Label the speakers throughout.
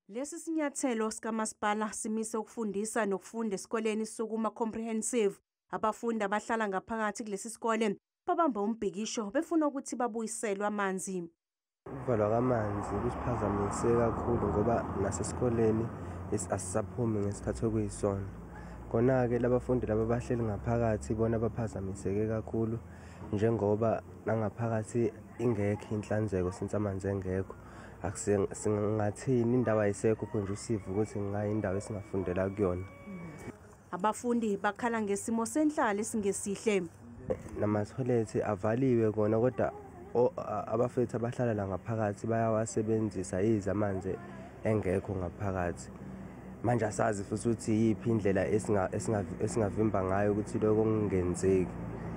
Speaker 1: Lesi sinyathelo sikamasipala simise ukufundisa nokufunda esikoleni sokuma comprehensive. Abafundi abahlala ngaphakathi kulesi sikole babamba umbhikisho befuna ukuthi babuyiselwe amanzi.
Speaker 2: Ukuvalwa kwamanzi kusiphazamise kakhulu ngoba nasesikoleni asisaphumi ngesikhathi okuyisona. Kona-ke labafundi laba bahleli ngaphakathi bona baphazamiseke kakhulu njengoba nangaphakathi ingekho inhlanzeko since amanzi engekho. Singathini indawo ayisekho konje usiva ukuthi ngayindawo esingafundela kuyona.
Speaker 1: Abafundi bakhala ngesimo senhlalo esingesihle.
Speaker 2: Nama-toilet avaliwe kona kodwa abafethu abahlala la ngaphakathi bayawasebenzisa yize amanzi engekho ngaphakathi. Manje asazi futhi ukuthi yiphi indlela esingavimba ngayo ukuthi lokho kungenzeki.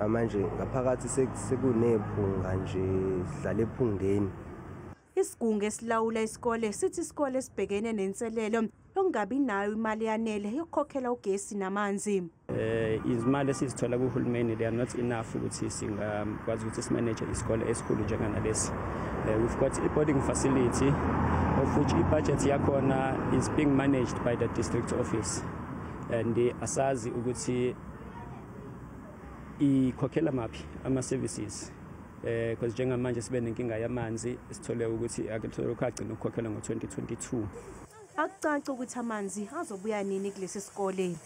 Speaker 2: Manje ngaphakathi sekunephunga nje sidlala ephungeni.
Speaker 1: Isigungu esilawula isikole sithi isikole esibhekene nenselelo yokungabi nayo imali yanele yokukhokhela ugesi namanzi.
Speaker 3: Izimali esizithola kuhulumeni they are not enough ukuthi singakwazi ukuthi simanage isikole esikhulu njenganalesi. We've got a boarding facility of which i-budget yakhona is being managed by the district office, and asazi ukuthi ikhokhela maphi ama-services. Because njengamanje sibe nenkinga yamanzi sithole ukuthi akuthola ukugcina ukukhokhela ngo-2022.
Speaker 1: Akucaci ukuthi amanzi azobuya nini kulesi sikole.